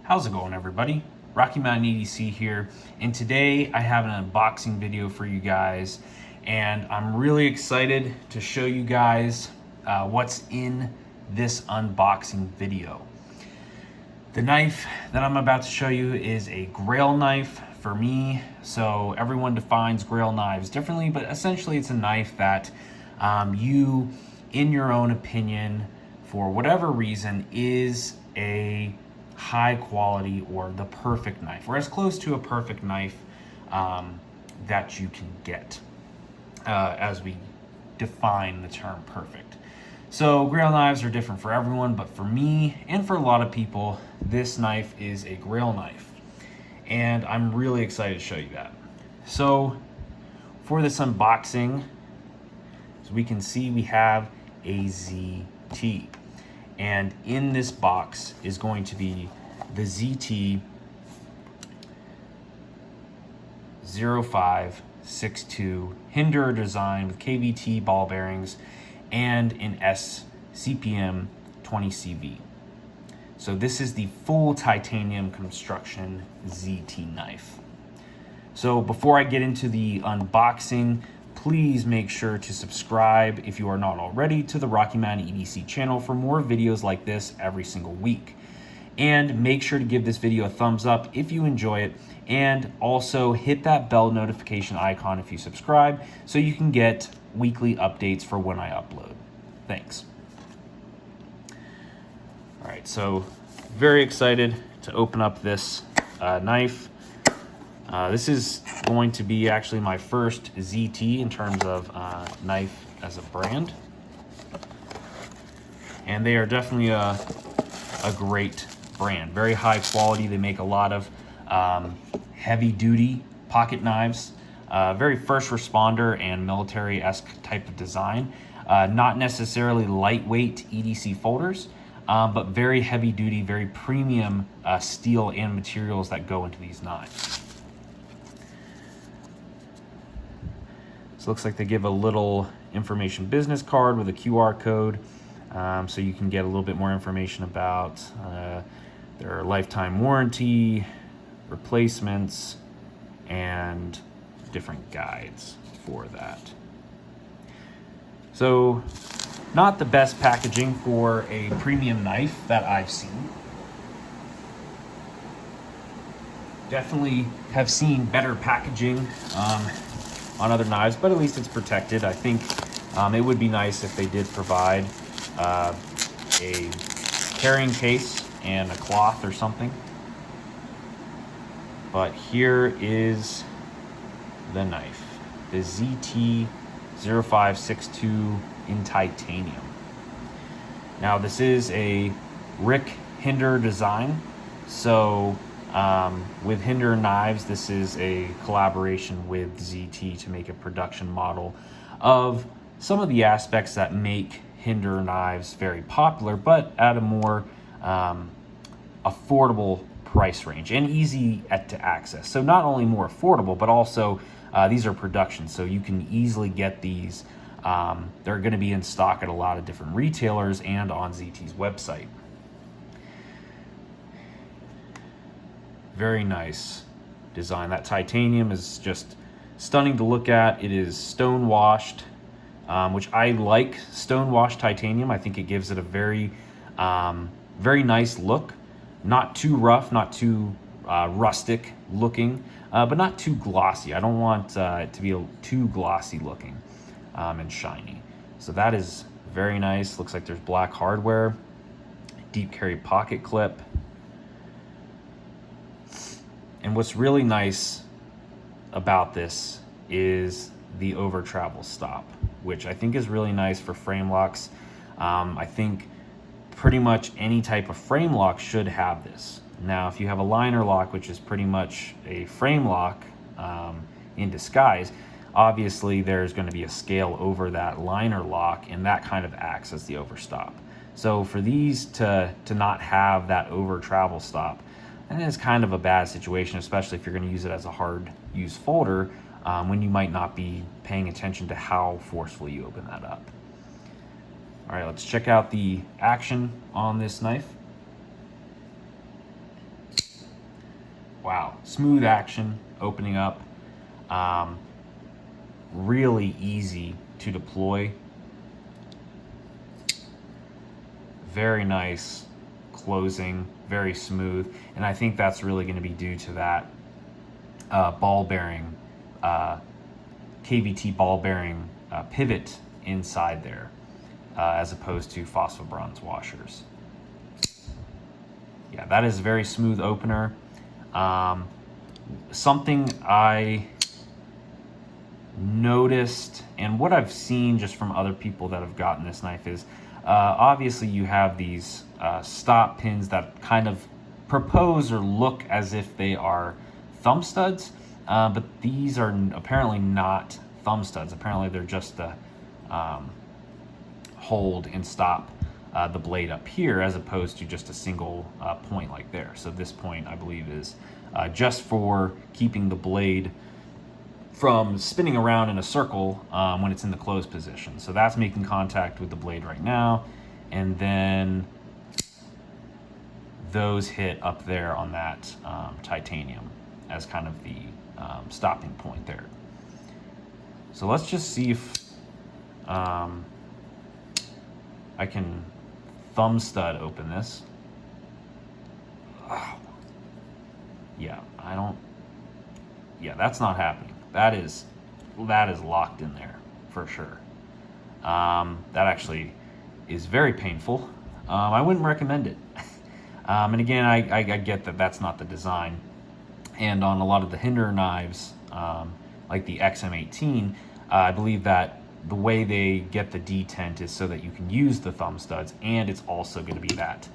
How's it going, everybody? Rocky Mountain EDC here, and today I have an unboxing video for you guys, and I'm really excited to show you guys what's in this unboxing video. The knife that I'm about to show you is a GRAIL knife for me. So everyone defines GRAIL knives differently, but essentially it's a knife that you, in your own opinion, for whatever reason, is a high quality or the perfect knife, or as close to a perfect knife that you can get, as we define the term perfect. So GRAIL knives are different for everyone, but for me and for a lot of people, this knife is a GRAIL knife, and I'm really excited to show you that. So for this unboxing, as we can see, we have a ZT. And in this box is going to be the ZT 0562 Hinder design with KVT ball bearings and an SCPM 20CV. So this is the full titanium construction ZT knife. So before I get into the unboxing, please make sure to subscribe if you are not already to the Rocky Mountain EDC channel for more videos like this every single week. And make sure to give this video a thumbs up if you enjoy it, and also hit that bell notification icon if you subscribe so you can get weekly updates for when I upload. Thanks. All right, so very excited to open up this knife. This is going to be actually my first ZT in terms of knife as a brand. And they are definitely a great brand. Very high quality. They make a lot of heavy duty pocket knives. Very first responder and military-esque type of design. Not necessarily lightweight EDC folders, but very heavy duty, very premium steel and materials that go into these knives. Looks like they give a little information business card with a QR code, so you can get a little bit more information about their lifetime warranty, replacements, and different guides for that. So not the best packaging for a premium knife that I've seen. Definitely have seen better packaging on other knives, but at least it's protected. I think it would be nice if they did provide a carrying case and a cloth or something. But here is the knife, the ZT 0562 in titanium. Now this is a Rick Hinder design, so with Hinder knives, this is a collaboration with ZT to make a production model of some of the aspects that make Hinder knives very popular, but at a more affordable price range and easy to access. So not only more affordable, but also these are production, so you can easily get these. They're going to be in stock at a lot of different retailers and on ZT's website. Very nice design. That titanium is just stunning to look at. It is stone washed, which I like stone washed titanium. I think it gives it a very, very nice look. Not too rough, not too rustic looking, but not too glossy. I don't want it to be too glossy looking and shiny. So that is very nice. Looks like there's black hardware, deep carry pocket clip. And what's really nice about this is the over travel stop, which I think is really nice for frame locks. I think pretty much any type of frame lock should have this. Now, if you have a liner lock, which is pretty much a frame lock in disguise, obviously there's going to be a scale over that liner lock, and that kind of acts as the overstop. So for these to not have that over travel stop, and it's kind of a bad situation, especially if you're going to use it as a hard use folder when you might not be paying attention to how forcefully you open that up. All right, let's check out the action on this knife. wow, smooth action opening up. Really easy to deploy. Very nice closing, very smooth, and I think that's really going to be due to that ball bearing, KVT ball bearing pivot inside there, as opposed to phosphobronze washers. Yeah, that is a very smooth opener. Something I noticed, and what I've seen just from other people that have gotten this knife, is obviously you have these stop pins that kind of propose or look as if they are thumb studs, but these are apparently not thumb studs. Apparently they're just to hold and stop the blade up here, as opposed to just a single point like there. So this point, I believe, is just for keeping the blade from spinning around in a circle when it's in the closed position. So that's making contact with the blade right now, and then those hit up there on that titanium as kind of the stopping point there. So let's just see if I can thumb stud open this. Oh. Yeah, that's not happening. That is locked in there for sure. That actually is very painful. I wouldn't recommend it. And again, I get that that's not the design. And on a lot of the Hinder knives, like the XM18, I believe that the way they get the detent is so that you can use the thumb studs, and it's also going to be that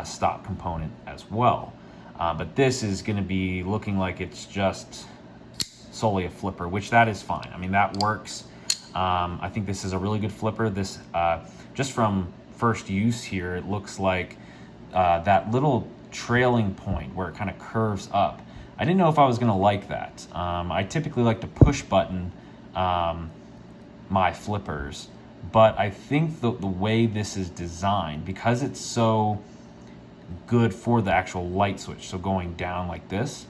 stop component as well. But this is going to be looking like it's just solely a flipper, which that is fine. I mean, that works. I think this is a really good flipper. This, just from first use here, it looks like that little trailing point where it kind of curves up. I didn't know if I was going to like that. I typically like to push button my flippers, but I think the way this is designed, because it's so good for the actual light switch, so going down like this,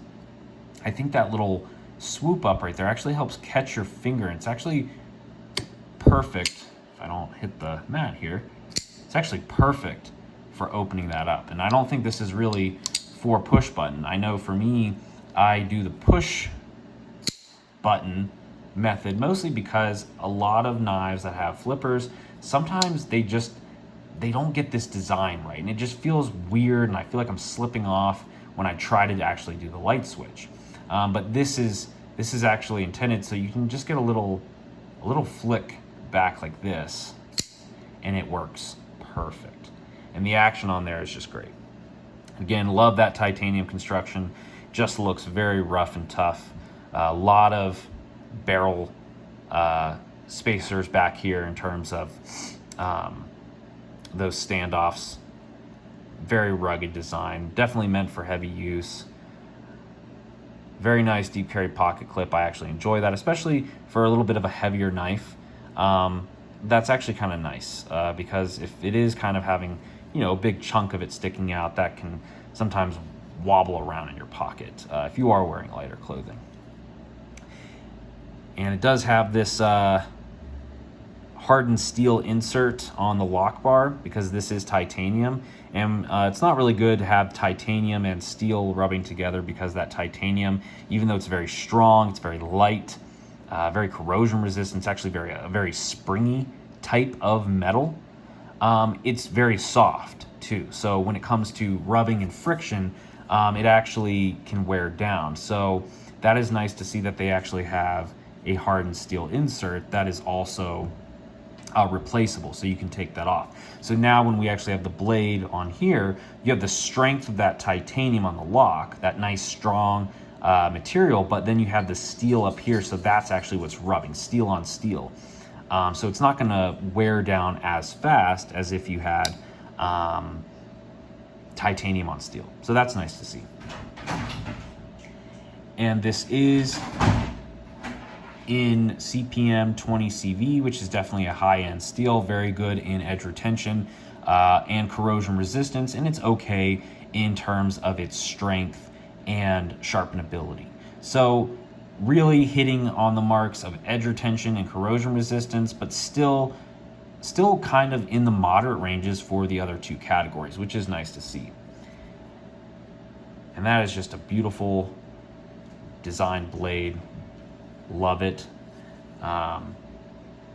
I think that little swoop up right there actually helps catch your finger. It's actually perfect. If I don't hit the mat here, it's actually perfect for opening that up. And I don't think this is really for push button. I know for me, I do the push button method mostly because a lot of knives that have flippers, sometimes they don't get this design right, and it just feels weird, and I feel like I'm slipping off when I try to actually do the light switch. But this is actually intended so you can just get a little flick back like this, and it works perfect. And the action on there is just great. Again, love that titanium construction. Just looks very rough and tough. A lot of barrel spacers back here in terms of those standoffs. Very rugged design, definitely meant for heavy use. Very nice deep carry pocket clip. I actually enjoy that, especially for a little bit of a heavier knife. That's actually kind of nice because if it is kind of having, a big chunk of it sticking out, that can sometimes wobble around in your pocket if you are wearing lighter clothing. And it does have this hardened steel insert on the lock bar because this is titanium, and it's not really good to have titanium and steel rubbing together because that titanium, even though it's very strong, it's very light, very corrosion resistant, it's actually a very springy type of metal. It's very soft too, so when it comes to rubbing and friction, it actually can wear down. So that is nice to see that they actually have a hardened steel insert that is also replaceable, so you can take that off. So now when we actually have the blade on here, you have the strength of that titanium on the lock, that nice strong material, but then you have the steel up here, so that's actually what's rubbing, steel on steel. So it's not going to wear down as fast as if you had titanium on steel. So that's nice to see. And this is in CPM 20 CV, which is definitely a high-end steel, very good in edge retention and corrosion resistance, and it's okay in terms of its strength and sharpenability. So really hitting on the marks of edge retention and corrosion resistance, but still kind of in the moderate ranges for the other two categories, which is nice to see. And that is just a beautiful design blade. Love it.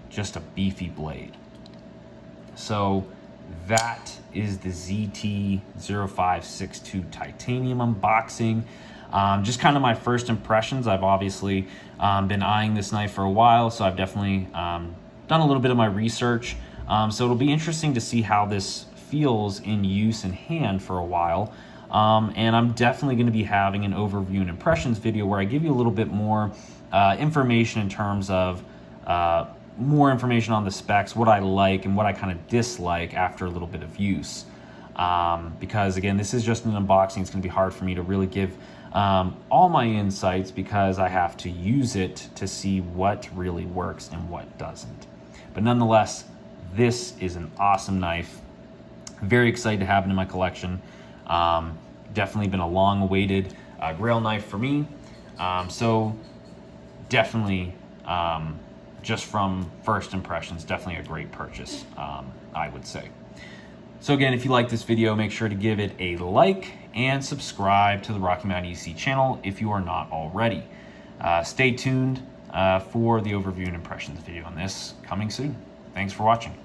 Just a beefy blade. So that is the ZT0562 titanium unboxing. Just kind of my first impressions. I've obviously been eyeing this knife for a while, so I've definitely done a little bit of my research. So it'll be interesting to see how this feels in use in hand for a while. And I'm definitely going to be having an overview and impressions video where I give you a little bit more information in terms of more information on the specs, what I like and what I kind of dislike after a little bit of use. Because again, this is just an unboxing. It's going to be hard for me to really give all my insights because I have to use it to see what really works and what doesn't. But nonetheless, this is an awesome knife. Very excited to have it in my collection. Definitely been a long-awaited GRAIL knife for me. So definitely, just from first impressions, definitely a great purchase, I would say. So again, if you like this video, make sure to give it a like and subscribe to the Rocky Mountain EDC channel if you are not already. Stay tuned for the overview and impressions video on this coming soon. Thanks for watching.